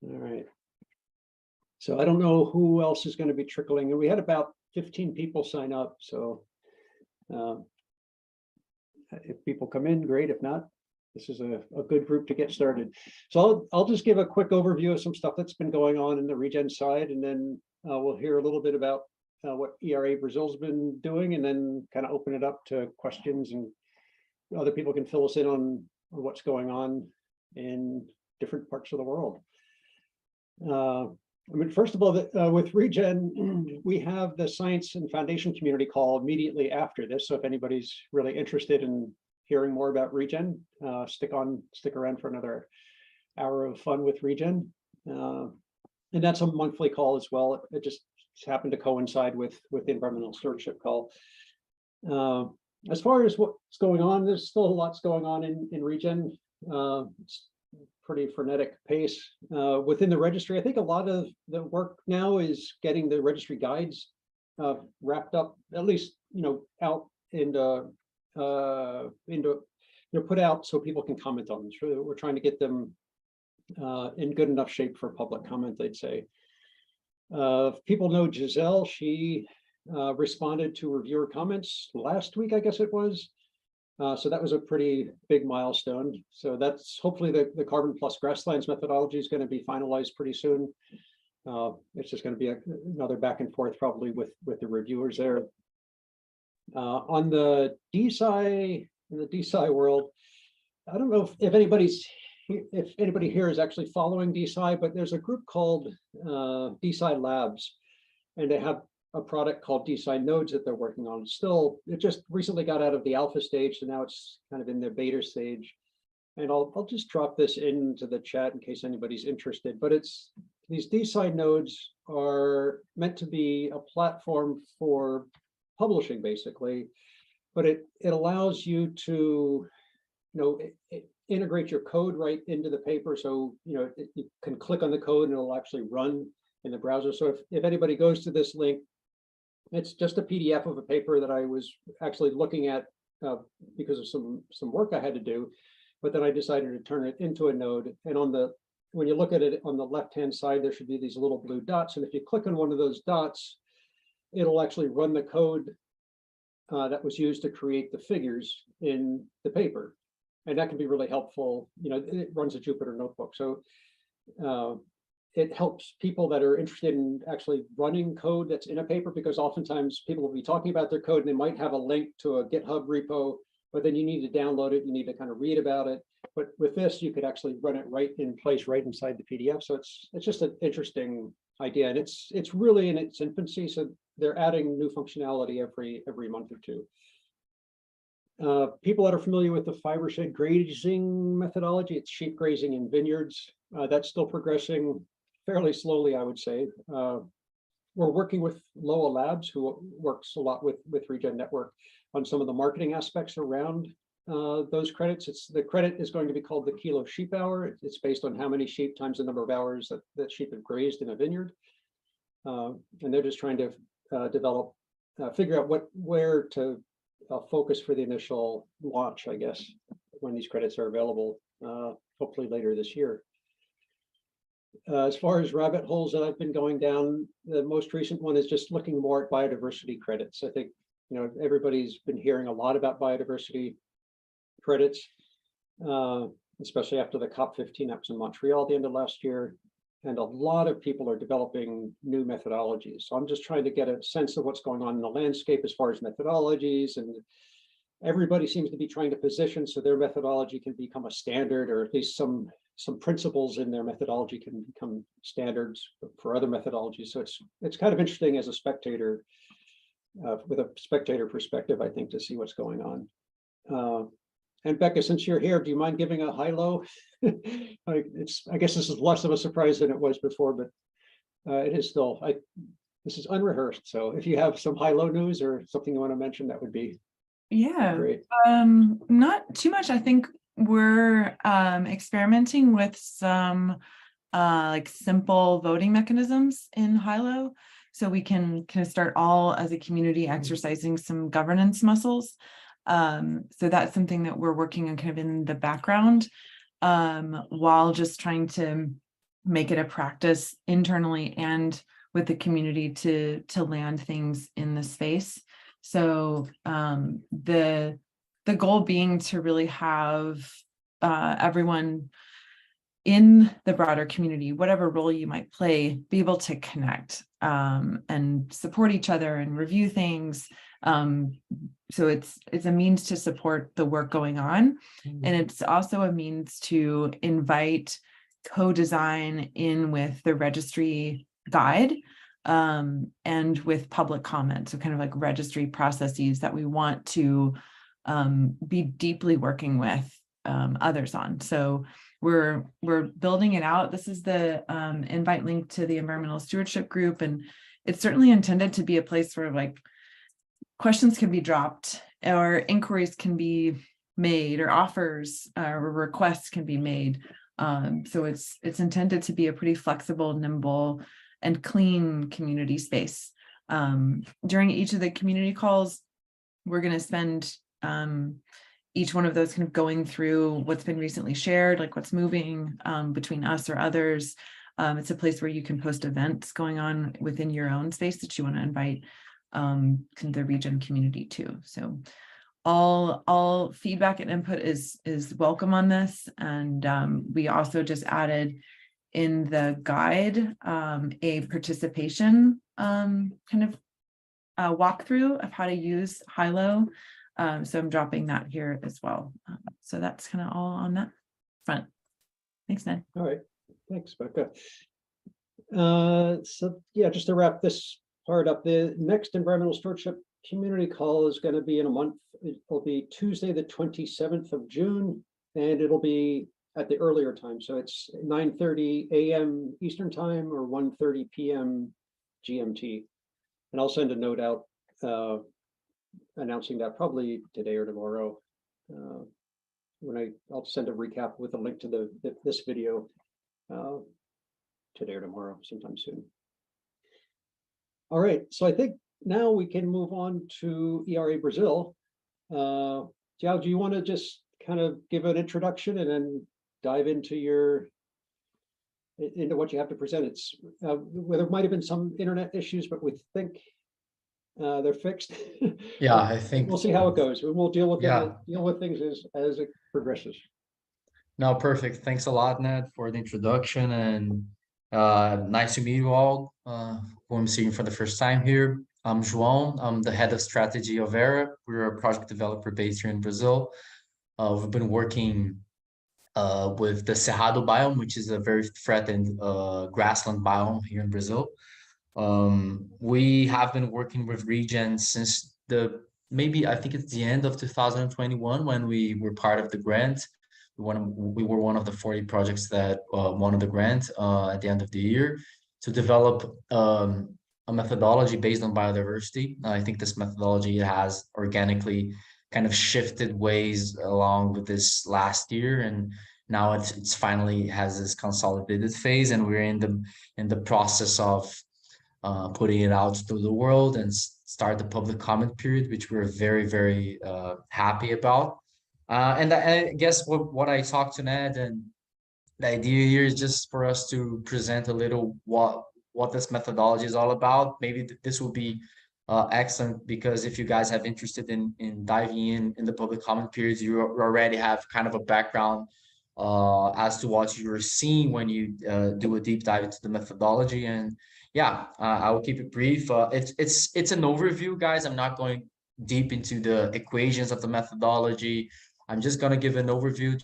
All right. So I don't know who else is going to be trickling, and we had about 15 people sign up. So if people come in, great. If not, this is a good group to get started. So I'll just give a quick overview of some stuff that's been going on in the regen side, and then we'll hear a little bit about what ERA Brazil's been doing, and then kind of open it up to questions, and other people can fill us in on what's going on in different parts of the world. I mean, first of all, with regen, we have the science and foundation community call immediately after this. So if anybody's really interested in hearing more about regen, stick around for another hour of fun with regen. And that's a monthly call as well. It just happened to coincide with the environmental stewardship call. As far as what's going on, there's still lots going on in regen. It's pretty frenetic pace within the registry. I think a lot of the work now is getting the registry guides wrapped up, at least out into put out so people can comment on them. So we're trying to get them in good enough shape for public comment, I'd say. People know Giselle. She responded to reviewer comments last week, I guess it was. So that was a pretty big milestone. So that's hopefully the carbon plus grasslands methodology is going to be finalized pretty soon. It's just going to be another back and forth probably with the reviewers there. On the DSI, in the DSI world, I don't know if anybody here is actually following DSI, but there's a group called DSI Labs, and they have a product called DSI Nodes that they're working on. It just recently got out of the alpha stage, so now it's kind of in the beta stage. And I'll just drop this into the chat in case anybody's interested. But these DSI Nodes are meant to be a platform for publishing, basically. But it allows you to, integrate your code right into the paper. So you can click on the code and it'll actually run in the browser. So if anybody goes to this link, it's just a PDF of a paper that I was actually looking at because of some work I had to do, but then I decided to turn it into a node. And when you look at it on the left-hand side, there should be these little blue dots. And if you click on one of those dots, it'll actually run the code that was used to create the figures in the paper. And that can be really helpful. It runs a Jupyter notebook. So it helps people that are interested in actually running code that's in a paper, because oftentimes people will be talking about their code and they might have a link to a GitHub repo, but then you need to download it, you need to kind of read about it. But with this, you could actually run it right in place, right inside the PDF. So it's just an interesting idea, and it's really in its infancy. So they're adding new functionality every month or two. People that are familiar with the fiber shed grazing methodology, it's sheep grazing in vineyards. That's still progressing fairly slowly, I would say. We're working with Loa Labs, who works a lot with Regen Network on some of the marketing aspects around those credits. The credit is going to be called the kilo sheep hour. It's based on how many sheep times the number of hours that sheep have grazed in a vineyard. And they're just trying to figure out where to focus for the initial launch, I guess, when these credits are available, hopefully later this year. As far as rabbit holes that I've been going down, the most recent one is just looking more at biodiversity credits. I think everybody's been hearing a lot about biodiversity credits, especially after the COP15 that was in Montreal at the end of last year. And a lot of people are developing new methodologies. So I'm just trying to get a sense of what's going on in the landscape as far as methodologies, and everybody seems to be trying to position so their methodology can become a standard, or at least some principles in their methodology can become standards for other methodologies. So it's kind of interesting as a spectator, with a spectator perspective, I think, to see what's going on. And Becca, since you're here, do you mind giving a high-low? I guess this is less of a surprise than it was before, but it is still. This is unrehearsed, so if you have some high-low news or something you want to mention, that would be great. Not too much. I think we're experimenting with some like simple voting mechanisms in high-low, so we can kind of start all as a community exercising some governance muscles. So that's something that we're working on kind of in the background. while just trying to make it a practice internally and with the community to land things in the space. So the goal being to really have everyone in the broader community, whatever role you might play, be able to connect and support each other and review things. So it's a means to support the work going on. And it's also a means to invite co-design in with the registry guide and with public comment. So kind of like registry processes that we want to be deeply working with others on. So we're building it out. This is the invite link to the environmental stewardship group. And it's certainly intended to be a place where like questions can be dropped or inquiries can be made or offers or requests can be made. So it's intended to be a pretty flexible, nimble, and clean community space. During each of the community calls, we're going to spend each one of those kind of going through what's been recently shared, like what's moving between us or others. It's a place where you can post events going on within your own space that you want to invite the region community to. So all feedback and input is welcome on this. And we also just added in the guide a participation kind of walkthrough of how to use Hilo. So I'm dropping that here as well. So that's kind of all on that front. Thanks, Ned. All right, thanks, Becca. So yeah, just to wrap this part up, the next environmental stewardship community call is going to be in a month. It will be Tuesday, the 27th of June, and it'll be at the earlier time. So it's 9:30 a.m. Eastern time or 1:30 p.m. GMT. And I'll send a note out announcing that probably today or tomorrow. I'll send a recap with a link to this video today or tomorrow, sometime soon. All right, so I think now we can move on to ERA Brazil. Jiao, do you want to just kind of give an introduction and then dive into what you have to present? It's well, there might have been some internet issues, but we think they're fixed. Yeah, I think we'll see how it goes. We'll deal with yeah. things as it progresses. No, perfect. Thanks a lot, Ned, for the introduction, and nice to meet you all who I'm seeing for the first time here. I'm João. I'm the head of strategy of ERA. We're a project developer based here in Brazil. We've been working with the Cerrado biome, which is a very threatened grassland biome here in Brazil. We have been working with regions since maybe I think it's the end of 2021 when we were part of the grant. We were one of the 40 projects that won the grant at the end of the year to develop a methodology based on biodiversity. I think this methodology has organically kind of shifted ways along with this last year, and now it's finally has this consolidated phase, and we're in the process of putting it out to the world and start the public comment period, which we're very, very happy about. And I guess what I talked to Ned, and the idea here is just for us to present a little what this methodology is all about. Maybe this will be excellent, because if you guys have interested in diving in the public comment periods, you already have kind of a background as to what you're seeing when you do a deep dive into the methodology. And yeah, I will keep it brief. It's an overview, guys. I'm not going deep into the equations of the methodology. I'm just going to give an overview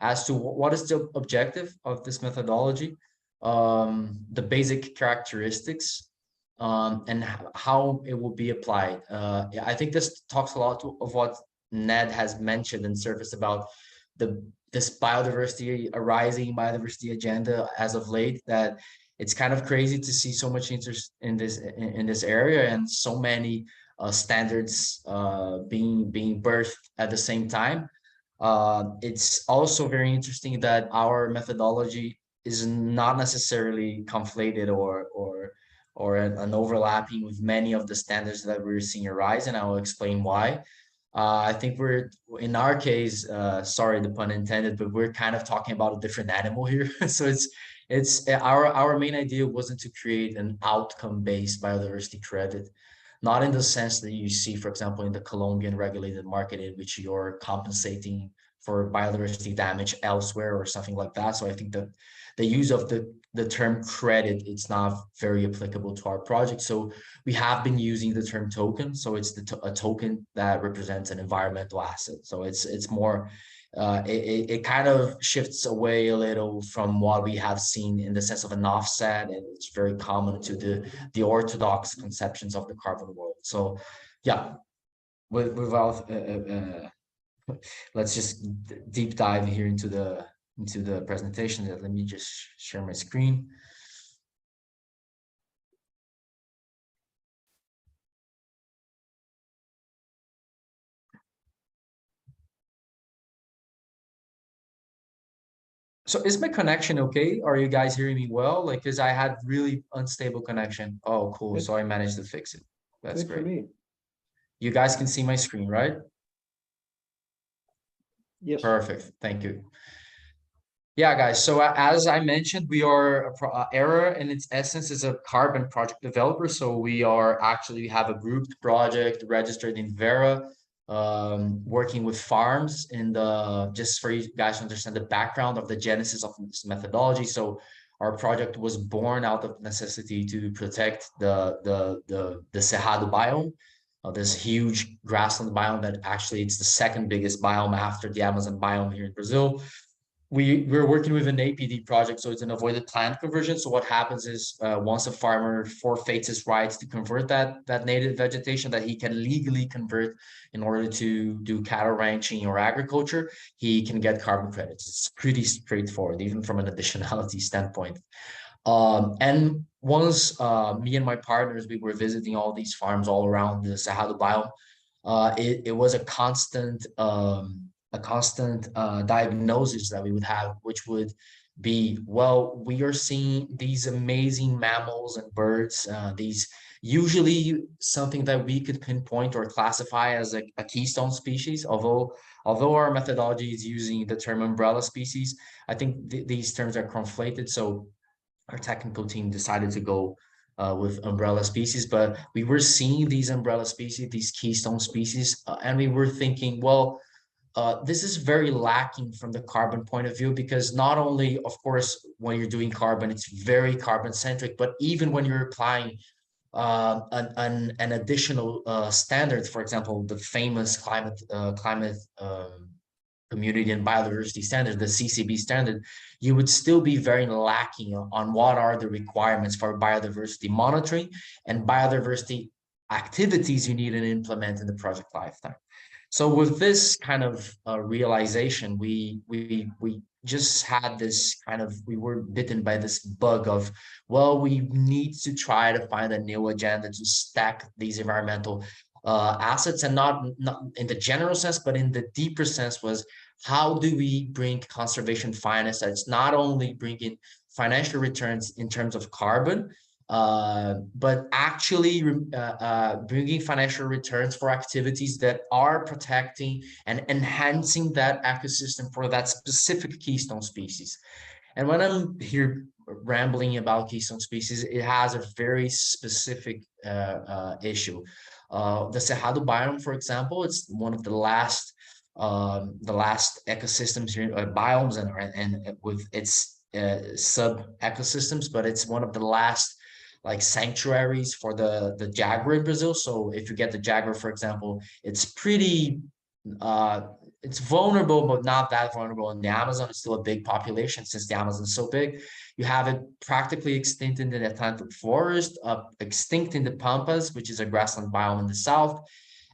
as to what is the objective of this methodology, the basic characteristics, and how it will be applied. I think this talks a lot of what Ned has mentioned and surfaced about this rising biodiversity agenda as of late, that it's kind of crazy to see so much interest in this area and so many standards being birthed at the same time. It's also very interesting that our methodology is not necessarily conflated or an overlapping with many of the standards that we're seeing arise, and I will explain why. I think we're, in our case, sorry, the pun intended, but we're kind of talking about a different animal here. So it's our main idea wasn't to create an outcome-based biodiversity credit, not in the sense that you see, for example, in the Colombian regulated market, in which you're compensating for biodiversity damage elsewhere or something like that. So I think that the use of the term credit, it's not very applicable to our project. So we have been using the term token. So it's a token that represents an environmental asset. So it's more, it kind of shifts away a little from what we have seen in the sense of an offset, and it's very common to the orthodox conceptions of the carbon world. So yeah, without let's just deep dive here into the presentation. Let me just share my screen. So is my connection okay? Are you guys hearing me well? Like, because I had really unstable connection. Oh, cool. Good. So I managed to fix it. That's Good for great. me. You guys can see my screen, right? Yes. Perfect. Thank you. Yeah, guys. So as I mentioned, we are Era in its essence is a carbon project developer. So we have a grouped project registered in Vera, working with farms in just for you guys to understand the background of the genesis of this methodology. So our project was born out of necessity to protect the Cerrado biome, this huge grassland biome that actually it's the second biggest biome after the Amazon biome here in Brazil. We're working with an APD project, so it's an avoided plant conversion. So what happens is once a farmer forfeits his rights to convert that native vegetation that he can legally convert in order to do cattle ranching or agriculture, he can get carbon credits. It's pretty straightforward, even from an additionality standpoint. And once me and my partners, we were visiting all these farms all around the Cerrado biome, it was a constant diagnosis that we would have, which would be, well, we are seeing these amazing mammals and birds, these usually something that we could pinpoint or classify as a keystone species, although our methodology is using the term umbrella species. I think these terms are conflated, so our technical team decided to go with umbrella species, but we were seeing these umbrella species, these keystone species, and we were thinking, well, this is very lacking from the carbon point of view, because not only, of course, when you're doing carbon, it's very carbon centric, but even when you're applying an additional standard, for example, the famous climate community and biodiversity standard, the CCB standard, you would still be very lacking on what are the requirements for biodiversity monitoring and biodiversity activities you need to implement in the project lifetime. So with this kind of realization, we just had this kind of, we were bitten by this bug of, well, we need to try to find a new agenda to stack these environmental assets, and not in the general sense, but in the deeper sense was, how do we bring conservation finance that's not only bringing financial returns in terms of carbon, but actually bringing financial returns for activities that are protecting and enhancing that ecosystem for that specific keystone species. And when I'm here rambling about keystone species, it has a very specific issue. The Cerrado biome, for example, it's one of the last ecosystems here, biomes, and with its sub ecosystems, but it's one of the last like sanctuaries for the jaguar in Brazil. So if you get the jaguar, for example, it's pretty it's vulnerable, but not that vulnerable in the Amazon. It's still a big population since the Amazon is so big. You have it practically extinct in the Atlantic forest, extinct in the Pampas, which is a grassland biome in the south.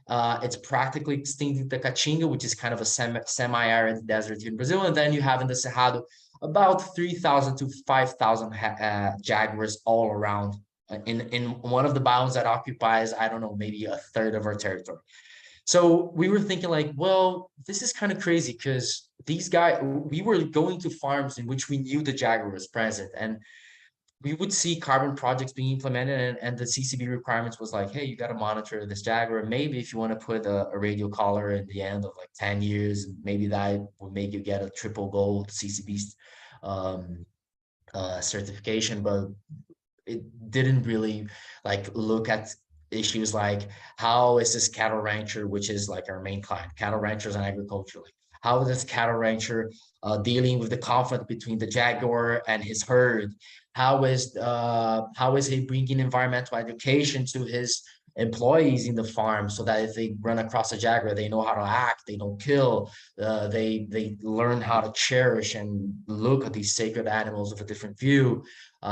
It's practically extinct in the Caatinga, which is kind of a semi-arid desert here in Brazil. And then you have in the Cerrado about 3,000 to 5,000 jaguars all around in one of the biomes that occupies, I don't know, maybe a third of our territory. So we were thinking like, well, this is kind of crazy, because these guys, we were going to farms in which we knew the jaguar was present, and we would see carbon projects being implemented, and the CCB requirements was like, hey, you got to monitor this jaguar. Maybe if you want to put a radio collar in the end of like 10 years, maybe that would make you get a triple gold CCB certification, but it didn't really like look at issues like how is this cattle rancher, which is like our main client, cattle ranchers and agriculture, like how is this cattle rancher dealing with the conflict between the jaguar and his herd? How is he bringing environmental education to his employees in the farm so that if they run across a jaguar, they know how to act, they don't kill, they learn how to cherish and look at these sacred animals with a different view.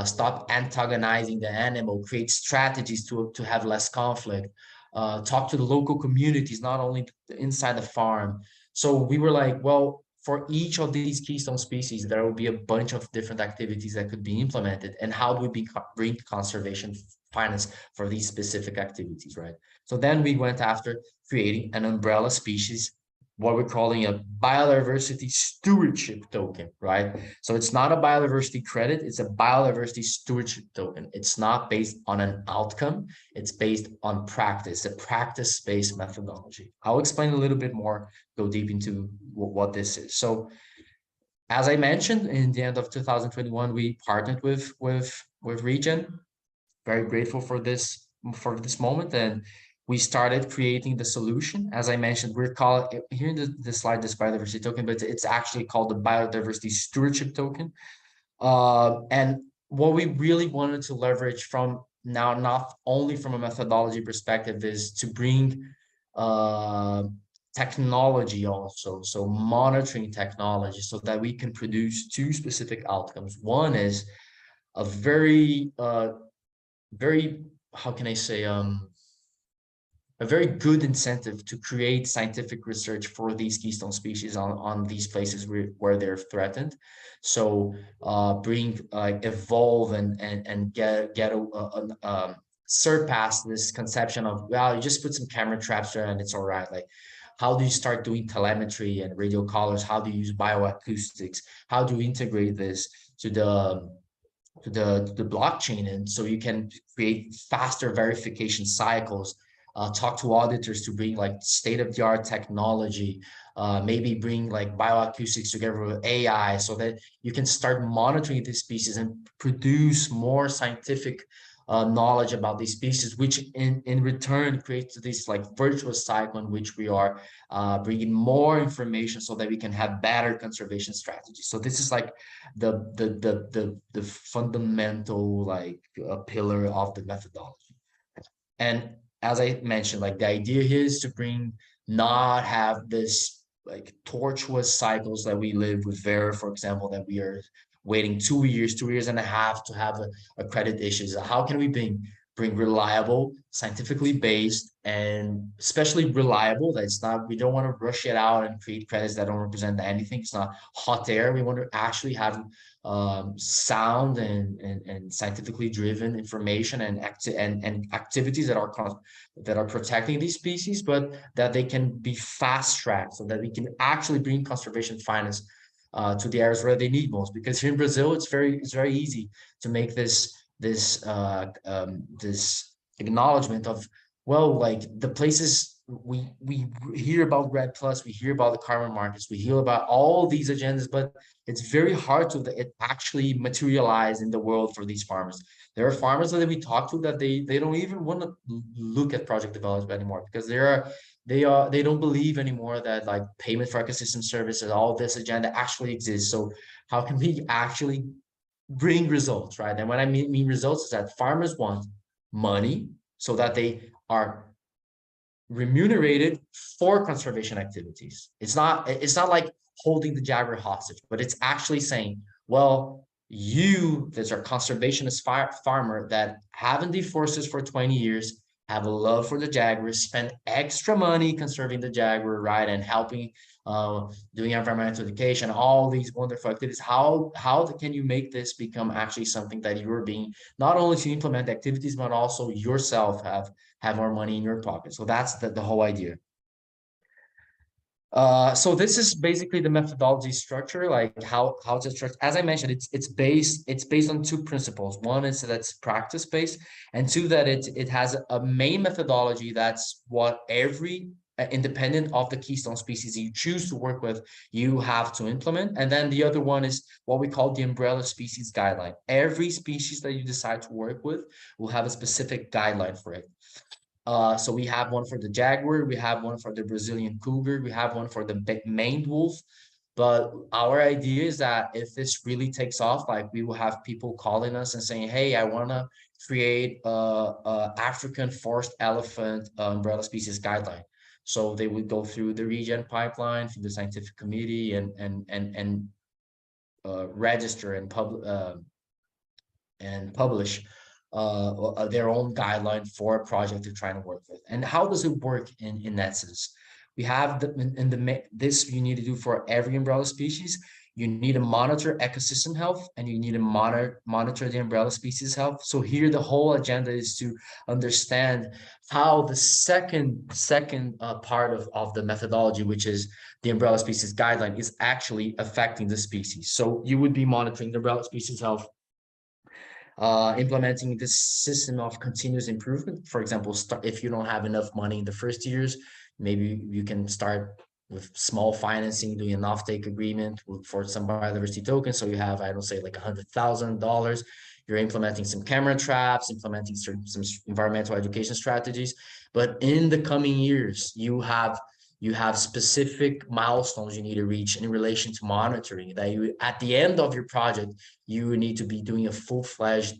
Stop antagonizing the animal, create strategies to have less conflict, talk to the local communities, not only inside the farm. So we were like, well, for each of these keystone species, there will be a bunch of different activities that could be implemented. And how do we bring conservation finance for these specific activities, right? So then we went after creating an umbrella species, what we're calling a biodiversity stewardship token, right? So it's not a biodiversity credit, it's a biodiversity stewardship token. It's not based on an outcome, it's based on practice, a practice-based methodology. I'll explain a little bit more, go deep into what this is. So as I mentioned, in the end of 2021, we partnered with Regen. Very grateful for this moment, and we started creating the solution. As I mentioned, we're calling here in the slide this biodiversity token, but it's actually called the biodiversity stewardship token. And what we really wanted to leverage from now, not only from a methodology perspective, is to bring technology also, so monitoring technology, so that we can produce two specific outcomes. One is a very how can I say, a very good incentive to create scientific research for these keystone species on these places where they're threatened. So evolve and surpass this conception of, well, you just put some camera traps there and it's all right. Like, how do you start doing telemetry and radio collars? How do you use bioacoustics? How do you integrate this to the blockchain, and so you can create faster verification cycles, talk to auditors to bring like state-of-the-art technology, maybe bring like bioacoustics together with AI so that you can start monitoring these species and produce more scientific knowledge about these species, which in return creates this like virtuous cycle in which we are bringing more information so that we can have better conservation strategies. So this is like the fundamental like pillar of the methodology. And as I mentioned, like the idea here is to not have this like tortuous cycles that we live with Vera, for example, that we are waiting 2 years, 2.5 years to have a credit issues. How can we bring reliable, scientifically based, and especially reliable, that it's not, we don't want to rush it out and create credits that don't represent anything. It's not hot air. We want to actually have sound and scientifically driven information and activities that are protecting these species, but that they can be fast tracked so that we can actually bring conservation finance to the areas where they need most. Because here in Brazil, it's very easy to make this acknowledgement of, well, like the places we hear about REDD+, we hear about the carbon markets, we hear about all these agendas, but it's very hard to actually materialize in the world for these farmers. There are farmers that we talk to that they don't even want to look at project development anymore, because they don't believe anymore that like payment for ecosystem services, all this agenda actually exists. So how can we actually bring results, right? And what I mean results is that farmers want money so that they are remunerated for conservation activities. It's not like holding the jaguar hostage, but it's actually saying, well, you, there's a conservationist farmer that haven't deforested for 20 years, have a love for the jaguar, spend extra money conserving the jaguar, right? And helping, doing environmental education, all these wonderful activities. How can you make this become actually something that you're being, not only to implement activities, but also yourself have more money in your pocket? So that's the whole idea. So this is basically the methodology structure, like how to structure. As I mentioned, it's based on two principles. One is that it's practice based, and two that it has a main methodology. That's what every independent of the keystone species you choose to work with, you have to implement. And then the other one is what we call the umbrella species guideline. Every species that you decide to work with will have a specific guideline for it. So we have one for the jaguar, we have one for the Brazilian cougar, we have one for the maned wolf. But our idea is that if this really takes off, like we will have people calling us and saying, hey, I want to create a African forest elephant umbrella species guideline. So they would go through the regen pipeline, through the scientific committee, and register and publish their own guideline for a project they're trying to work with. And how does it work in that sense? We have this you need to do for every umbrella species. You need to monitor ecosystem health, and you need to monitor the umbrella species health. So here the whole agenda is to understand how the second part of the methodology, which is the umbrella species guideline, is actually affecting the species. So you would be monitoring the umbrella species health, implementing this system of continuous improvement. For example, if you don't have enough money in the first years, maybe you can start with small financing, doing an offtake agreement for some biodiversity tokens. So you have, I don't say like $100,000. You're implementing some camera traps, implementing some environmental education strategies. But in the coming years, you have specific milestones you need to reach in relation to monitoring, that you, at the end of your project, you need to be doing a full-fledged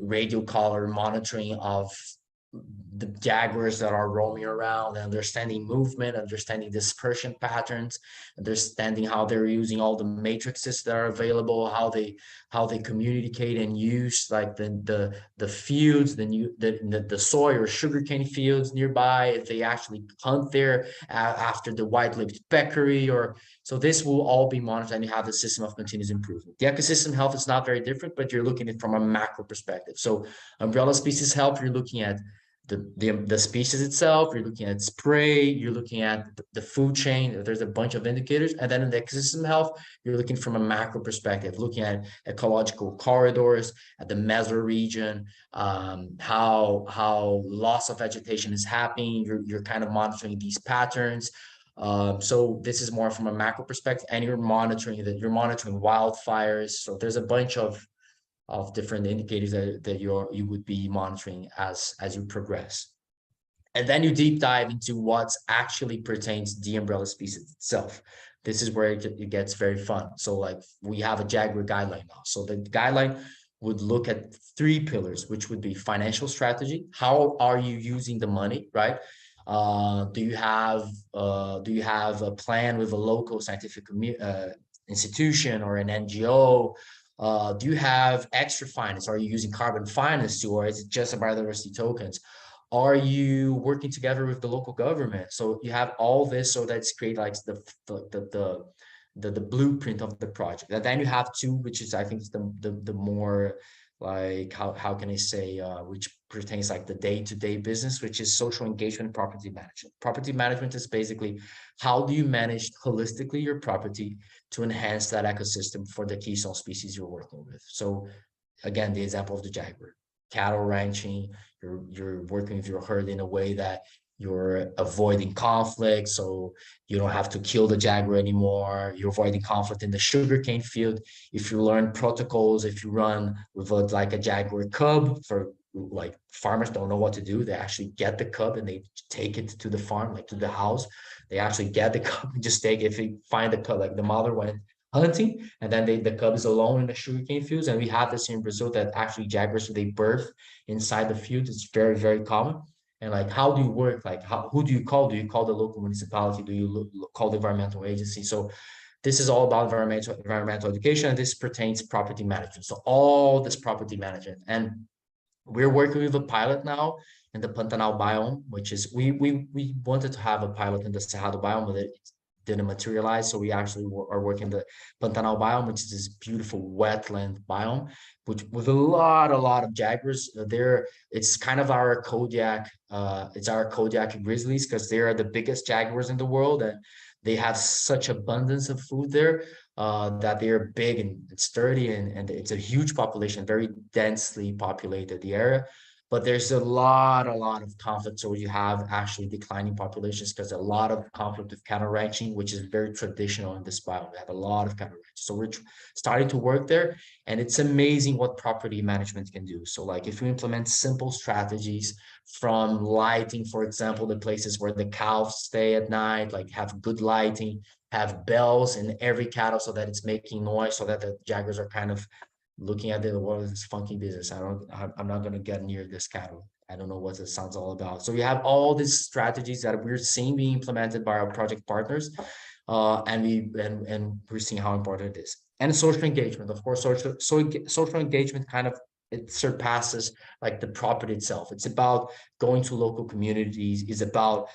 radio collar monitoring of the jaguars that are roaming around, understanding movement, understanding dispersion patterns, understanding how they're using all the matrices that are available, how they communicate and use like the fields, the soy or sugarcane fields nearby, if they actually hunt there after the white-lipped peccary. Or so this will all be monitored, and you have the system of continuous improvement. The ecosystem health is not very different, but you're looking at it from a macro perspective. So umbrella species health, you're looking at the species itself, you're looking at spray, you're looking at the food chain, there's a bunch of indicators. And then in the ecosystem health, you're looking from a macro perspective, looking at ecological corridors, at the mesoregion, how loss of vegetation is happening. You're kind of monitoring these patterns. So this is more from a macro perspective, and you're monitoring wildfires. So there's a bunch of different indicators that you would be monitoring as you progress. And then you deep dive into what actually pertains to the umbrella species itself. This is where it gets very fun. So like we have a jaguar guideline now. So the guideline would look at 3 pillars, which would be financial strategy. How are you using the money, right? Do you have a plan with a local scientific institution or an NGO? Do you have extra finance? Are you using carbon finance too, or is it just a biodiversity tokens? Are you working together with the local government? So you have all this, so that's create like the blueprint of the project. And then you have 2, which is I think is the more like how can I say which pertains like the day-to-day business, which is social engagement, property management. Property management is basically how do you manage holistically your property to enhance that ecosystem for the keystone species you're working with. So again, the example of the jaguar, cattle ranching, you're working with your herd in a way that you're avoiding conflict, so you don't have to kill the jaguar anymore. You're avoiding conflict in the sugarcane field. If you learn protocols, if you run with like a jaguar cub, for like farmers don't know what to do, they actually get the cub and they take it to the farm, like to the house. They actually get the cub and just take it. If they find the cub, like the mother went hunting, and then the cub is alone in the sugarcane fields. And we have this in Brazil, that actually jaguars, they birth inside the field. It's very, very common. And like, how do you work? Like, who do you call? Do you call the local municipality? Do you call the environmental agency? So this is all about environmental education, and this pertains property management. So all this property management, and we're working with a pilot now in the Pantanal biome, which is we wanted to have a pilot in the Cerrado biome, but didn't materialize. So we actually are working the Pantanal biome, which is this beautiful wetland biome, which with a lot of jaguars there. It's kind of our Kodiak, it's our Kodiak grizzlies, because they are the biggest jaguars in the world, and they have such abundance of food there that they're big and sturdy, and it's a huge population, very densely populated the area. But there's a lot of conflict. So you have actually declining populations because a lot of conflict with cattle ranching, which is very traditional in this biome. We have a lot of cattle ranching. So we're starting to work there, and it's amazing what property management can do. So like if you implement simple strategies from lighting, for example, the places where the cows stay at night, like have good lighting, have bells in every cattle so that it's making noise, so that the jaguars are kind of looking at the world, this funky business. I'm not going to get near this cattle. I don't know what this sounds all about. So we have all these strategies that we're seeing being implemented by our project partners, and we're seeing how important it is. And social engagement, of course, social engagement kind of, it surpasses like the property itself. It's about going to local communities. It's about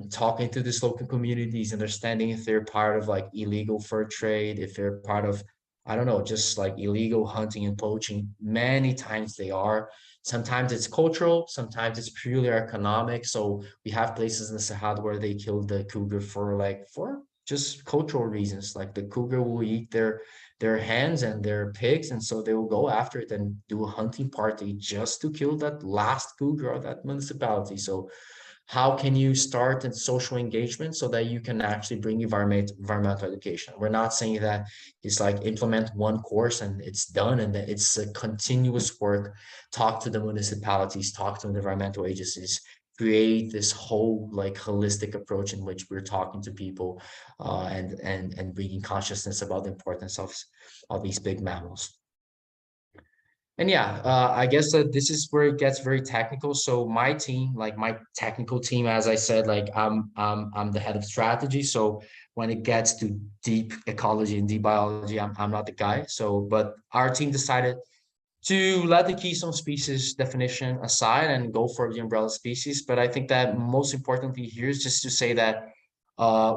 talking to these local communities, understanding if they're part of like illegal fur trade, if they're part of, I don't know, just like illegal hunting and poaching. Many times they are. Sometimes it's cultural, sometimes it's purely economic. So we have places in the Cerrado where they kill the cougar for just cultural reasons. Like the cougar will eat their hens and their pigs, and so they will go after it and do a hunting party just to kill that last cougar of that municipality. So how can you start in social engagement so that you can actually bring environmental education? We're not saying that it's like implement one course and it's done, and that it's a continuous work. Talk to the municipalities, talk to the environmental agencies, create this whole like holistic approach in which we're talking to people and bringing consciousness about the importance of these big mammals. And yeah, I guess that this is where it gets very technical. So my team, like my technical team, as I said, like I'm the head of strategy. So when it gets to deep ecology and deep biology, I'm not the guy. So, but our team decided to let the keystone species definition aside and go for the umbrella species. But I think that most importantly here is just to say that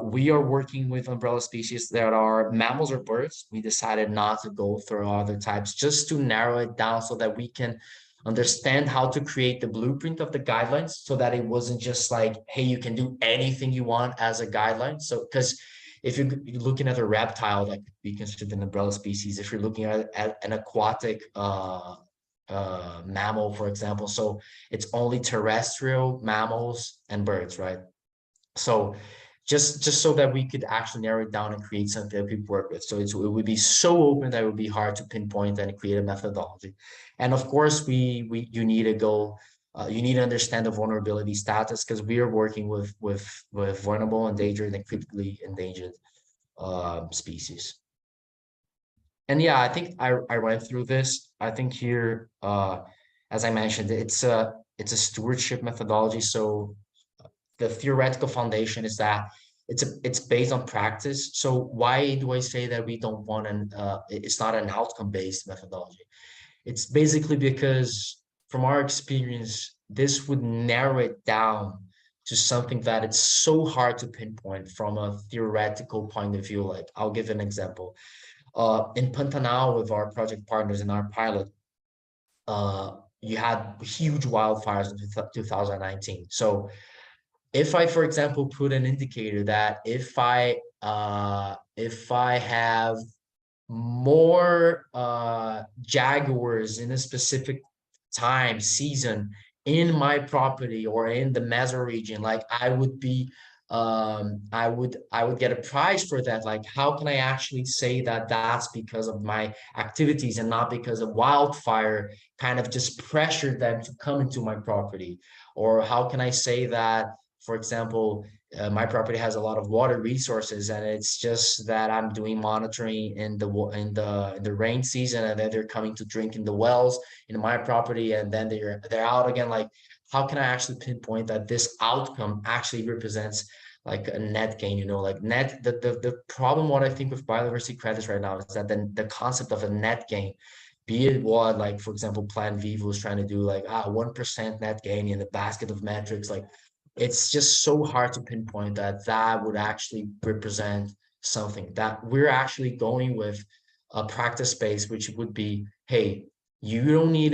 we are working with umbrella species that are mammals or birds. We decided not to go through other types, just to narrow it down so that we can understand how to create the blueprint of the guidelines, so that it wasn't just like, hey, you can do anything you want as a guideline. So, because if you're looking at a reptile that could be considered an umbrella species, if you're looking at an aquatic mammal, for example, so it's only terrestrial mammals and birds, right? So just so that we could actually narrow it down and create something that people work with. So it would be so open that it would be hard to pinpoint and create a methodology. And of course, you need to go, you need to understand the vulnerability status, because we are working with vulnerable, endangered, and critically endangered species. And yeah, I think I went through this. I think here, as I mentioned, it's a stewardship methodology. So the theoretical foundation is that it's based on practice. So why do I say that we don't want it's not an outcome-based methodology? It's basically because from our experience, this would narrow it down to something that it's so hard to pinpoint from a theoretical point of view. Like, I'll give an example. In Pantanal, with our project partners in our pilot, you had huge wildfires in 2019. So if I, for example, put an indicator that if I have more jaguars in a specific time season in my property or in the meso region, like I would be I would get a prize for that. Like, how can I actually say that that's because of my activities and not because of wildfire kind of just pressured them to come into my property? Or how can I say that, for example, my property has a lot of water resources, and it's just that I'm doing monitoring in the rain season, and then they're coming to drink in the wells in my property, and then they're out again. Like, how can I actually pinpoint that this outcome actually represents like a net gain? You know, like the problem, what I think with biodiversity credits right now is that the concept of a net gain, be it what, like, for example, Plan Vivo is trying to do, like 1% net gain in a basket of metrics, like it's just so hard to pinpoint that that would actually represent something. That we're actually going with a practice space, which would be, hey, you don't need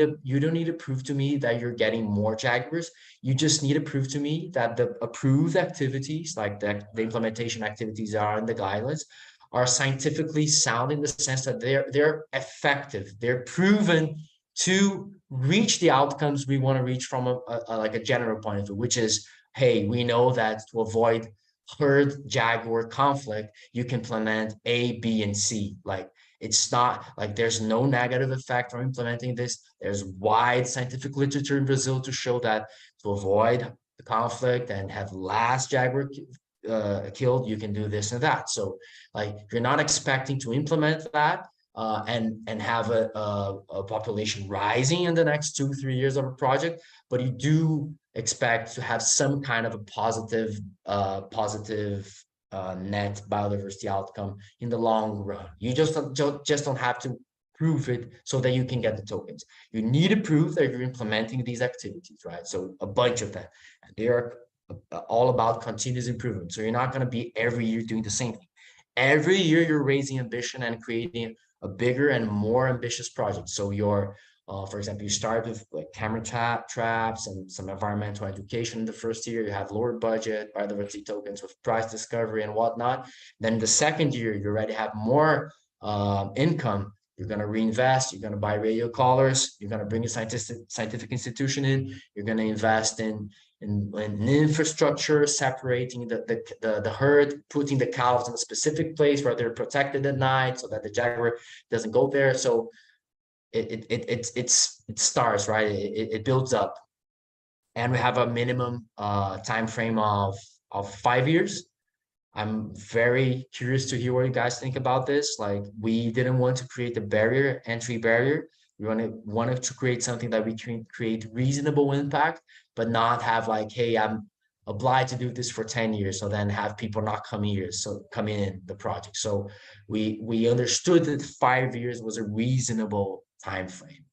to prove to me that you're getting more Jaguars. You just need to prove to me that the approved activities, like the implementation activities are in the guidelines, are scientifically sound in the sense that they're effective. They're proven to reach the outcomes we want to reach from a like a general point of view, which is, hey, we know that to avoid herd Jaguar conflict, you can implement A, B, and C. Like, it's not like there's no negative effect from implementing this. There's wide scientific literature in Brazil to show that to avoid the conflict and have less Jaguar killed, you can do this and that. So like, you're not expecting to implement that and have a population rising in the next 2-3 years of a project, but you do expect to have some kind of a positive net biodiversity outcome in the long run. You just don't have to prove it so that you can get the tokens. You need to prove that you're implementing these activities, right? So a bunch of them, and they are all about continuous improvement. So you're not going to be every year doing the same thing. Every year you're raising ambition and creating a bigger and more ambitious project. So you're, for example, you start with like camera traps and some environmental education in the first year. You have lower budget, biodiversity tokens with price discovery and whatnot. Then the second year, you already have more income. You're going to reinvest. You're going to buy radio collars. You're going to bring a scientific institution in. You're going to invest in infrastructure, separating the herd, putting the cows in a specific place where they're protected at night so that the Jaguar doesn't go there. So it starts, right? It builds up, and we have a minimum time frame of 5 years. I'm very curious to hear what you guys think about this. Like, we didn't want to create a entry barrier. We wanted to create something that we can create reasonable impact, but not have like, hey, I'm obliged to do this for 10 years, so then have people not come in the project. So we understood that 5 years was a reasonable time frame.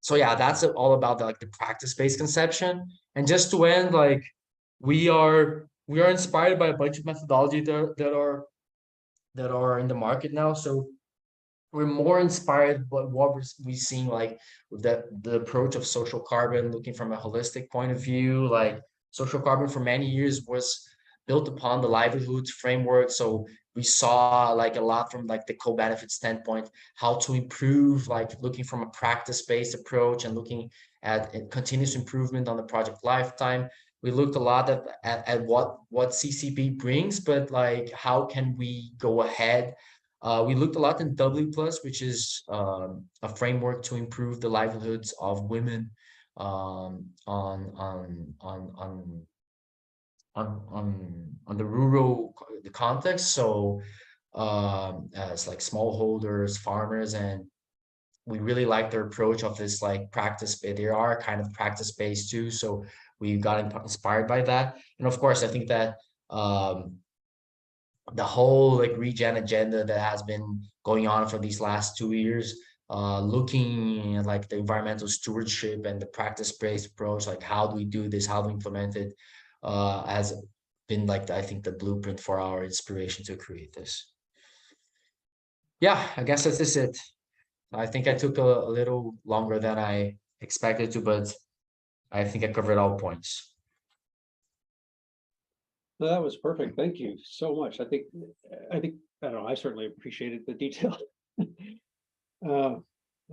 So yeah, that's all about the practice-based conception. And just to end, like, we are inspired by a bunch of methodology that are in the market now. So we're more inspired by what we're seeing, like with the approach of social carbon, looking from a holistic point of view. Like, social carbon for many years was built upon the livelihoods framework. So we saw like a lot from like the co-benefit standpoint, how to improve, like looking from a practice-based approach and looking at continuous improvement on the project lifetime. We looked a lot at what CCP brings, but like, how can we go ahead? We looked a lot in W+, which is a framework to improve the livelihoods of women on the rural context. So as like smallholders, farmers, and we really like their approach of this like practice. They are kind of practice based too. So we got inspired by that. And of course, I think that the whole like regen agenda that has been going on for these last 2 years, looking at like the environmental stewardship and the practice-based approach, like how do we do this, how do we implement it, has been like I think the blueprint for our inspiration to create this. Yeah, I guess this is it. I think I took a little longer than I expected to, but I think I covered all points. That was perfect. Thank you so much. I think, I don't know, I certainly appreciated the detail.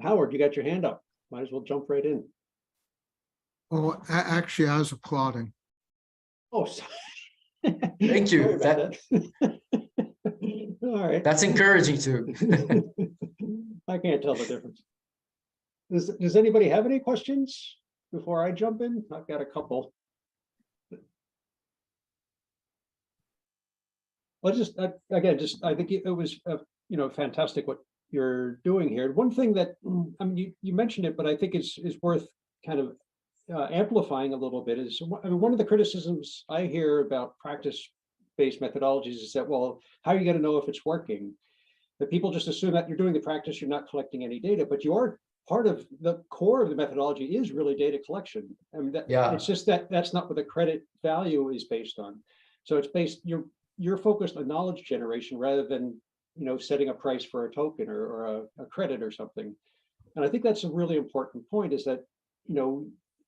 Howard, you got your hand up. Might as well jump right in. Oh, actually, I was applauding. Oh, Thank you. That. All right. That's encouraging too. I can't tell the difference. Does anybody have any questions before I jump in? I've got a couple. Well, I think it was fantastic what you're doing here. One thing that I mean, you mentioned it, but I think is worth kind of amplifying a little bit is, I mean, one of the criticisms I hear about practice-based methodologies is that, well, how are you going to know if it's working? That people just assume that you're doing the practice, you're not collecting any data, but you are part of the core of the methodology is really data collection. I mean, Yeah. it's just that that's not what the credit value is based on. So it's based, you're focused on knowledge generation rather than, setting a price for a token or a credit or something. And I think that's a really important point, is that,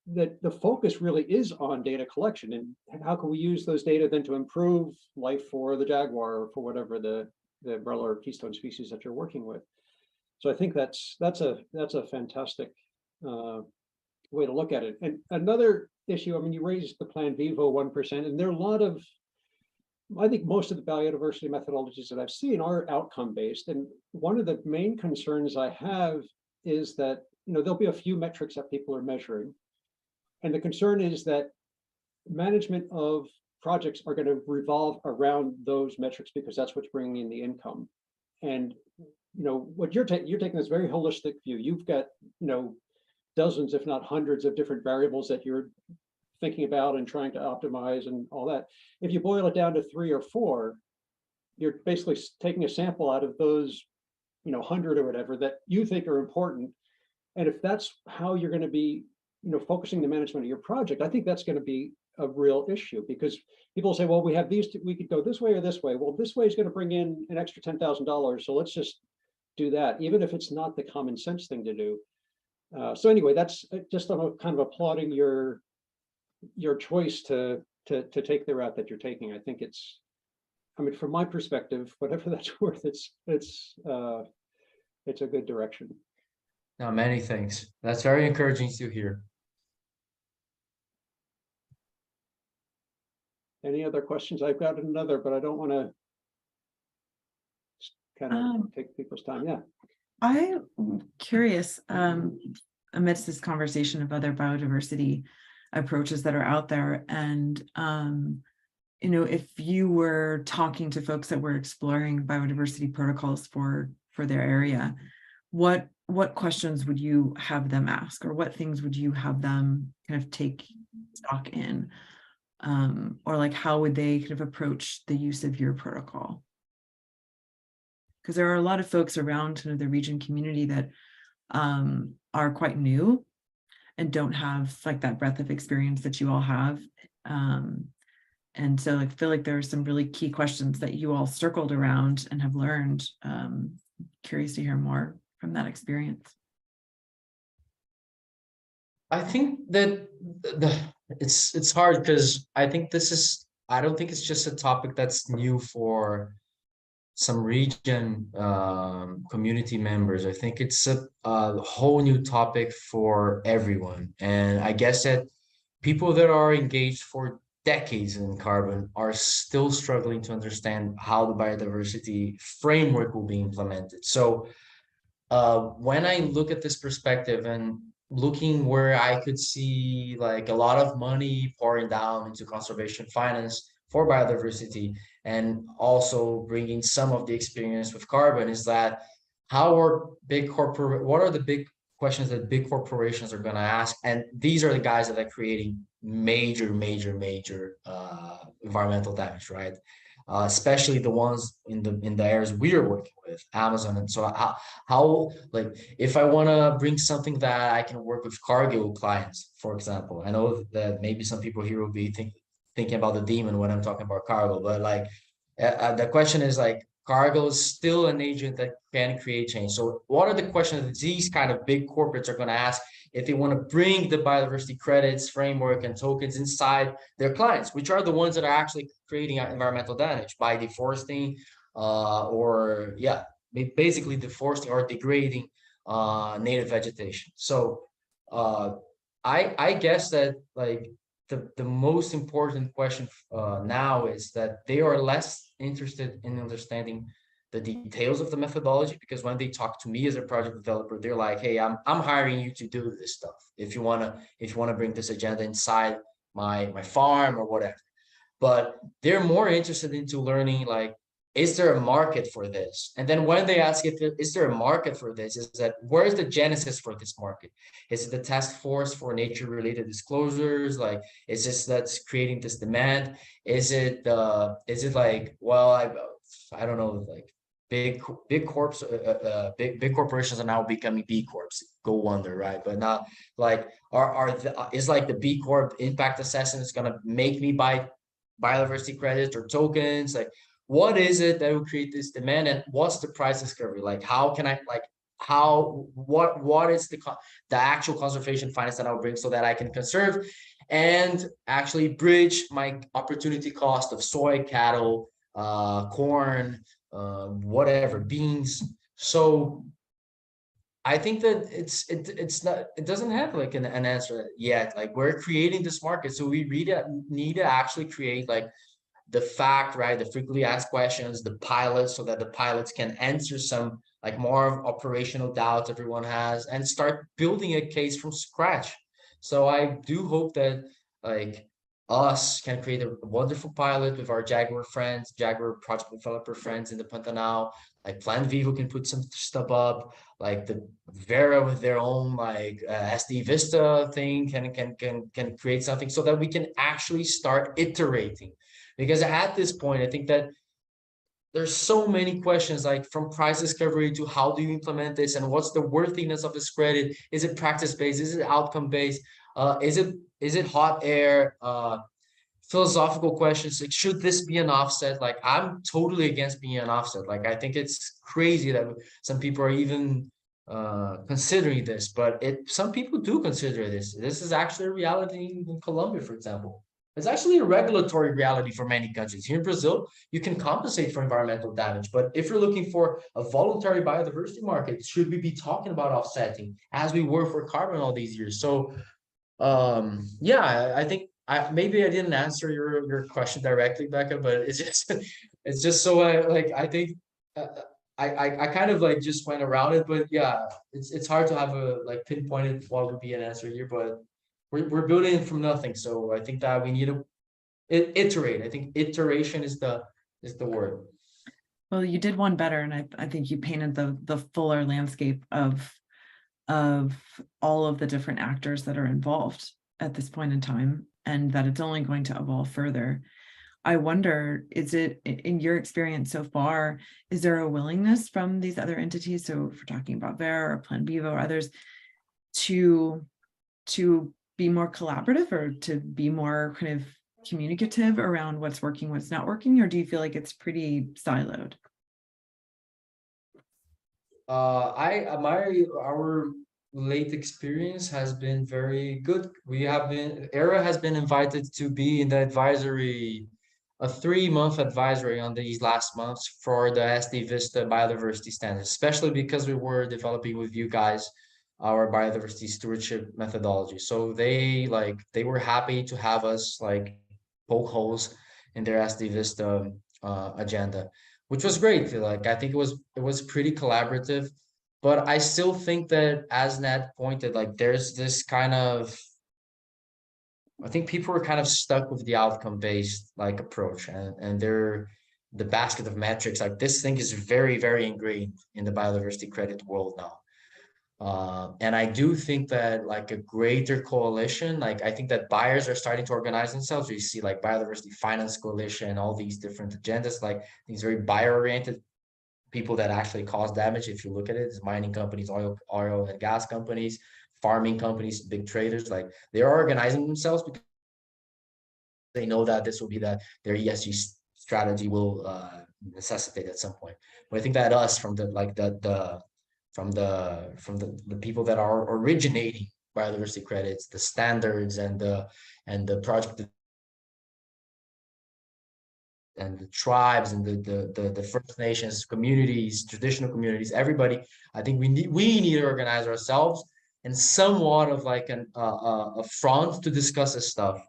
that the focus really is on data collection, and how can we use those data then to improve life for the jaguar or for whatever the umbrella or keystone species that you're working with. So I think that's a fantastic way to look at it. And another issue, I mean, you raised the Plan Vivo 1%, and there are a lot of, I think most of the biodiversity methodologies that I've seen are outcome based. And one of the main concerns I have is that, there'll be a few metrics that people are measuring. And the concern is that management of projects are going to revolve around those metrics because that's what's bringing in the income. And, what you're taking this very holistic view. You've got, dozens, if not hundreds of different variables that you're thinking about and trying to optimize and all that. If you boil it down to 3 or 4, you're basically taking a sample out of those, 100 or whatever that you think are important. And if that's how you're going to be, focusing the management of your project, I think that's going to be a real issue, because people say, well, we have these, we could go this way or this way. Well, this way is going to bring in an extra $10,000. So let's just do that, even if it's not the common sense thing to do. So anyway, that's just, I'm kind of applauding your choice to take the route that you're taking. I think it's, I mean, from my perspective, whatever that's worth, it's a good direction. No, many thanks. That's very encouraging to hear. Any other questions? I've got another, but I don't want to kind of take people's time. Yeah. I'm curious, amidst this conversation of other biodiversity approaches that are out there, and if you were talking to folks that were exploring biodiversity protocols for their area, what questions would you have them ask, or what things would you have them kind of take stock in, or like how would they kind of approach the use of your protocol? Because there are a lot of folks around kind of the region community that are quite new and don't have like that breadth of experience that you all have. And so I feel like there are some really key questions that you all circled around and have learned. Curious to hear more from that experience. I think that it's hard, because I think I don't think it's just a topic that's new for some region community members. I think it's a whole new topic for everyone. And I guess that people that are engaged for decades in carbon are still struggling to understand how the biodiversity framework will be implemented. So when I look at this perspective and looking where I could see like a lot of money pouring down into conservation finance for biodiversity, and also bringing some of the experience with carbon, is that what are the big questions that big corporations are going to ask? And these are the guys that are creating major environmental damage, right? Especially the ones in the areas we are working with, Amazon. And so how like, if I want to bring something that I can work with Cargill clients, for example, I know that maybe some people here will be thinking about the demon when I'm talking about Cargill, but like the question is like, Cargill is still an agent that can create change. So what are the questions that these kind of big corporates are going to ask if they want to bring the biodiversity credits framework and tokens inside their clients, which are the ones that are actually creating environmental damage by deforesting, basically deforesting or degrading native vegetation. So I guess that like the most important question now is that they are less interested in understanding the details of the methodology, because when they talk to me as a project developer, they're like, hey, I'm hiring you to do this stuff if you want to bring this agenda inside my farm or whatever. But they're more interested into learning, like, is there a market for this? And then when they ask is there a market for this, is that where is the genesis for this market? Is it the task force for nature related disclosures? Like, is this that's creating this demand? Is it like, well, I don't know, like big corps, big corporations are now becoming B Corps. Go under, right? But not like is like the B Corp impact assessment is gonna make me buy biodiversity credits or tokens? Like, what is it that will create this demand, and what's the price discovery? Like, how can I like what is the actual conservation finance that I'll bring so that I can conserve and actually bridge my opportunity cost of soy, cattle, corn, whatever, beans. So I think that it's not, it doesn't have like an answer yet. Like, we're creating this market, so we really need to actually create like the fact, right? The frequently asked questions, the pilots, so that the pilots can answer some like more operational doubts everyone has, and start building a case from scratch. So I do hope that like us can create a wonderful pilot with our Jaguar friends, Jaguar project developer friends in the Pantanal. Like Plan Vivo can put some stuff up, like the Vera with their own like SD Vista thing can create something so that we can actually start iterating. Because at this point, I think that there's so many questions, like from price discovery to how do you implement this, and what's the worthiness of this credit? Is it practice-based? Is it outcome-based? Is it hot air? Philosophical questions like, should this be an offset? Like, I'm totally against being an offset. Like, I think it's crazy that some people are even considering this, but some people do consider this. This is actually a reality in Colombia, for example. It's actually a regulatory reality for many countries. Here in Brazil, you can compensate for environmental damage, but if you're looking for a voluntary biodiversity market, should we be talking about offsetting as we were for carbon all these years? So yeah, I think maybe I didn't answer your question directly, Becca, but it's just so I think I kind of like just went around it, but yeah, it's hard to have a like pinpointed what would be an answer here, but we're building it from nothing. So I think that we need to iterate. I think iteration is the word. Well, you did one better, and I think you painted the fuller landscape of all of the different actors that are involved at this point in time, and that it's only going to evolve further. I wonder, is it, in your experience so far, is there a willingness from these other entities, so if we're talking about Vera or Plan Vivo or others, to be more collaborative or to be more kind of communicative around what's working, what's not working, or do you feel like it's pretty siloed? Our late experience has been very good. ERA has been invited to be in the advisory, a 3-month advisory on these last months for the SD Vista biodiversity standards, especially because we were developing with you guys our biodiversity stewardship methodology. So they were happy to have us like poke holes in their SD Vista agenda, which was great. Like, I think it was pretty collaborative, but I still think that, as Ned pointed, like there's this kind of, I think people are kind of stuck with the outcome-based like approach, and they're the basket of metrics. Like, this thing is very, very ingrained in the biodiversity credit world now. And I do think that like a greater coalition, like I think that buyers are starting to organize themselves. You see like Biodiversity Finance Coalition, all these different agendas, like these very buyer-oriented people that actually cause damage. If you look at it, it's mining companies, oil and gas companies, farming companies, big traders, like they're organizing themselves because they know that this will be that their ESG strategy will necessitate at some point. But I think that us from the like from the people that are originating biodiversity credits, the standards and the project and the tribes and the First Nations communities, traditional communities, everybody, I think we need to organize ourselves in somewhat of like a front to discuss this stuff.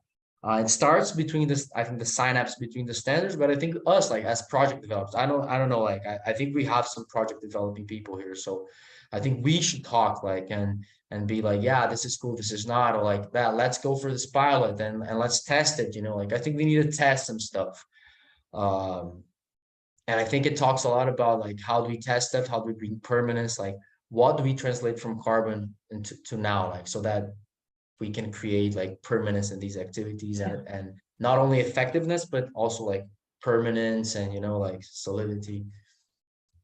It starts between this, I think the synapse between the standards, but I think us like as project developers, I don't know, like I think we have some project developing people here. So I think we should talk like and be like, yeah, this is cool, this is not, or like that, let's go for this pilot and let's test it, you know, like I think we need to test some stuff. And I think it talks a lot about like how do we test that, how do we bring permanence, like what do we translate from carbon into to now, like so that we can create like permanence in these activities and not only effectiveness but also like permanence and, you know, like solidity.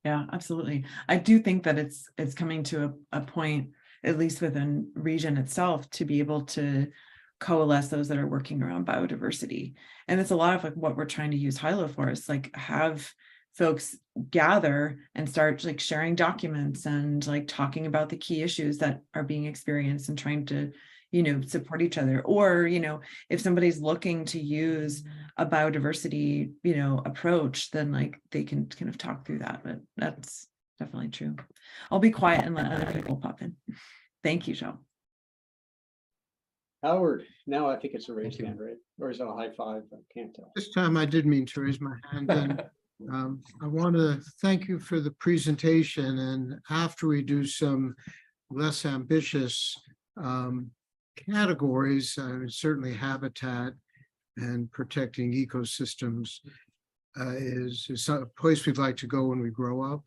Yeah, absolutely. I do think that it's coming to a point, at least within region itself, to be able to coalesce those that are working around biodiversity. And it's a lot of like what we're trying to use Hilo for, is like have folks gather and start like sharing documents and like talking about the key issues that are being experienced and trying to, support each other. Or, if somebody's looking to use a biodiversity, approach, then like they can kind of talk through that. But that's definitely true. I'll be quiet and let other people pop in. Thank you, Joe. Howard, now I think it's a raised Thank you. hand, right? Or is it a high five? I can't tell. This time I did mean to raise my hand. And I want to thank you for the presentation. And after we do some less ambitious categories, certainly habitat and protecting ecosystems is a place we'd like to go when we grow up.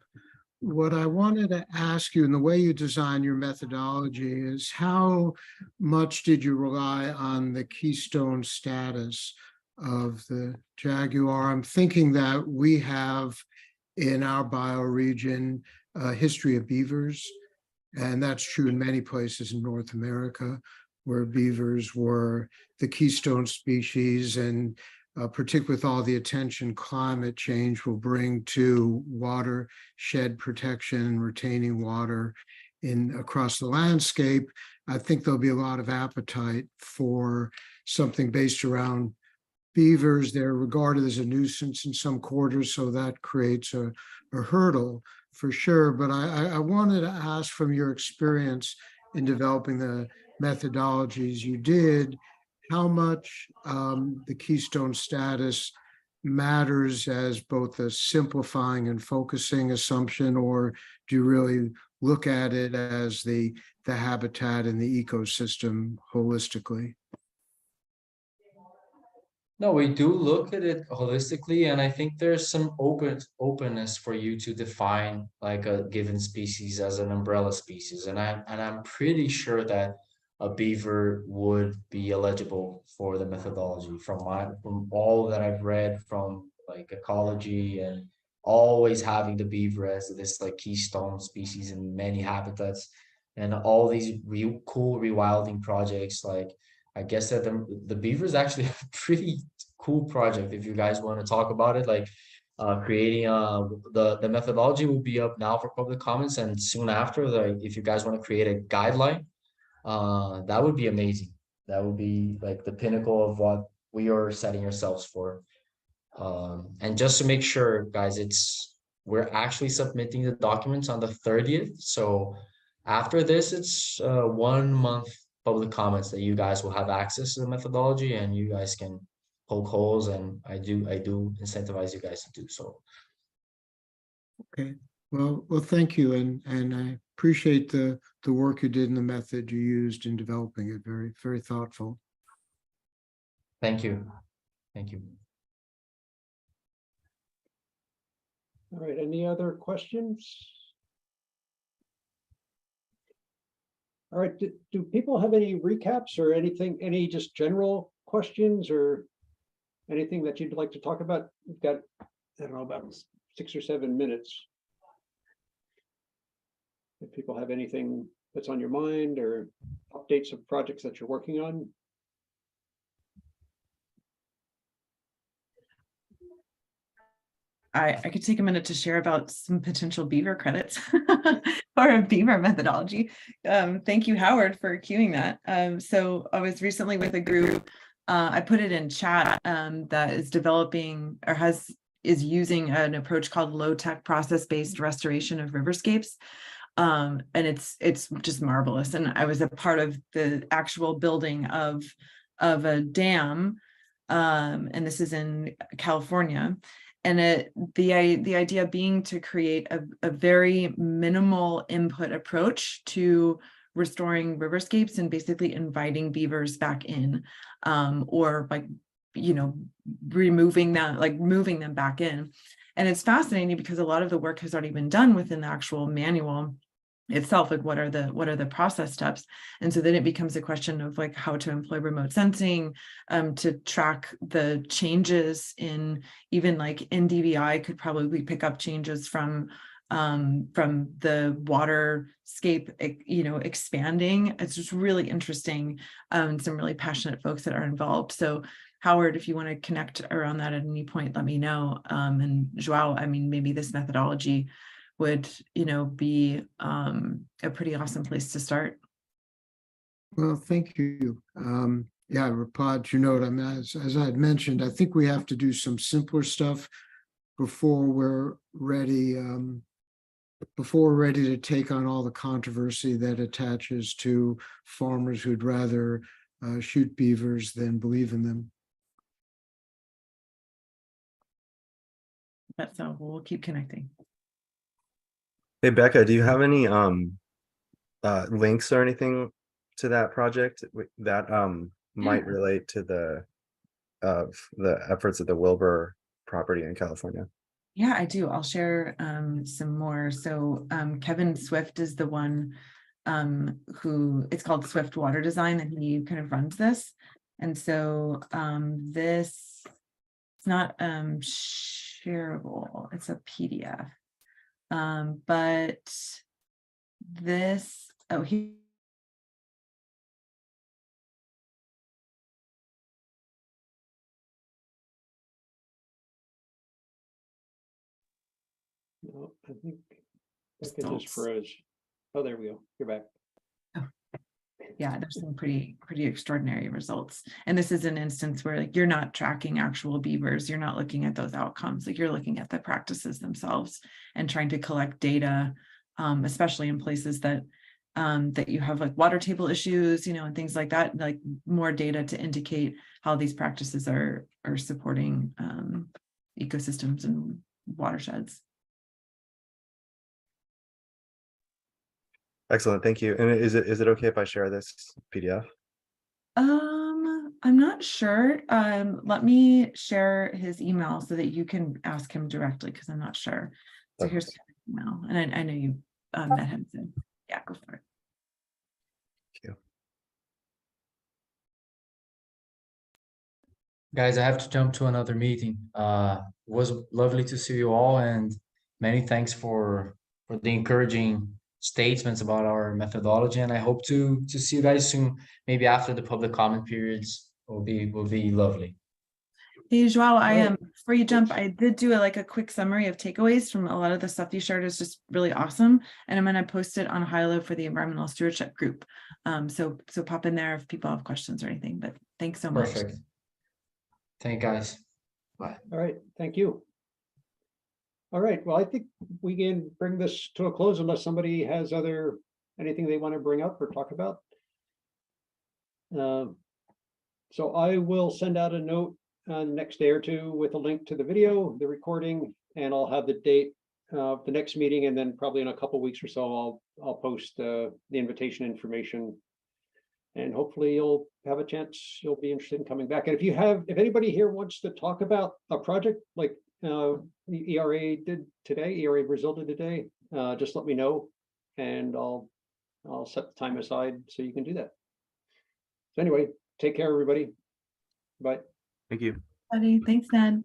What I wanted to ask you, and the way you design your methodology, is how much did you rely on the keystone status of the jaguar? I'm thinking that we have in our bioregion a history of beavers, and that's true in many places in North America, where beavers were the keystone species, and particularly with all the attention climate change will bring to watershed protection and retaining water across the landscape, I think there'll be a lot of appetite for something based around beavers. They're regarded as a nuisance in some quarters, so that creates a hurdle for sure. But I wanted to ask, from your experience in developing the methodologies you did, how much the keystone status matters as both a simplifying and focusing assumption, or do you really look at it as the habitat and the ecosystem holistically? No, we do look at it holistically, and I think there's some openness for you to define like a given species as an umbrella species, and I'm pretty sure that a beaver would be eligible for the methodology from all that I've read from like ecology, and always having the beaver as this like keystone species in many habitats, and all these cool rewilding projects. Like I guess that the beaver is actually a pretty cool project if you guys want to talk about it. Like creating the methodology will be up now for public comments, and soon after, like if you guys want to create a guideline, that would be amazing. That would be like the pinnacle of what we are setting ourselves for. And just to make sure, guys, we're actually submitting the documents on the 30th. So after this, it's 1 month public comments that you guys will have access to the methodology, and you guys can poke holes, and I do incentivize you guys to do so. Okay, well, thank you, and I appreciate the work you did and the method you used in developing it. Very, very thoughtful. Thank you. Thank you. All right, any other questions? All right, do people have any recaps or anything, any just general questions or anything that you'd like to talk about? We've got, I don't know, about 6 or 7 minutes. If people have anything that's on your mind or updates of projects that you're working on. I could take a minute to share about some potential beaver credits or a beaver methodology. Thank you, Howard, for cueing that. So I was recently with a group, I put it in chat, that is developing or is using an approach called low-tech process-based restoration of riverscapes. And it's just marvelous. And I was a part of the actual building of a dam, and this is in California. And the idea being to create a very minimal input approach to restoring riverscapes and basically inviting beavers back in, or like, removing them, like moving them back in. And it's fascinating because a lot of the work has already been done within the actual manual itself, like what are the process steps. And so then it becomes a question of like how to employ remote sensing to track the changes in, even like NDVI could probably pick up changes from from the waterscape, expanding. It's just really interesting. Some really passionate folks that are involved. So Howard, if you want to connect around that at any point, let me know. And Joao, I mean, maybe this methodology would, be a pretty awesome place to start. Well, thank you. Yeah, Rapad, as I had mentioned, I think we have to do some simpler stuff before we're ready to take on all the controversy that attaches to farmers who'd rather shoot beavers than believe in them. But so we'll keep connecting. Hey, Becca, do you have any links or anything to that project that might relate to the efforts of the Wilbur property in California? Yeah, I do. I'll share some more. So Kevin Swift is the one who, it's called Swift Water Design, and he kind of runs this. And so this, it's not shareable, it's a PDF. But this, No, I think it just froze. Oh, there we go. You're back. yeah, there's some pretty extraordinary results. And this is an instance where like you're not tracking actual beavers, you're not looking at those outcomes, like you're looking at the practices themselves and trying to collect data, especially in places that that you have like water table issues, and things like that, like more data to indicate how these practices are supporting ecosystems and watersheds. Excellent, thank you. And is it okay if I share this PDF? I'm not sure. Let me share his email so that you can ask him directly, because I'm not sure. So here's his email, and I know you met him, so yeah, go for it. Thank you. Guys, I have to jump to another meeting. It was lovely to see you all, and many thanks for the encouraging statements about our methodology. And I hope to see you guys soon. Maybe after the public comment periods will be lovely. Hey, Joao, I am before you jump, I did do a quick summary of takeaways from a lot of the stuff you shared. Is just really awesome, and I'm going to post it on Hilo for the environmental stewardship group. So pop in there if people have questions or anything. But thanks so much. Perfect. Thank you, guys. Bye. All right, thank you. All right, well, I think we can bring this to a close unless somebody has anything they want to bring up or talk about. So I will send out a note the next day or two with a link to the video, the recording, and I'll have the date of the next meeting, and then probably in a couple weeks or so, I'll post the invitation information. And hopefully you'll have a chance, you'll be interested in coming back. And if anybody here wants to talk about a project like the ERA did today, ERA Brazil did today, just let me know, and I'll set the time aside so you can do that. So anyway, take care, everybody. Bye. Thank you. Thanks, Ned.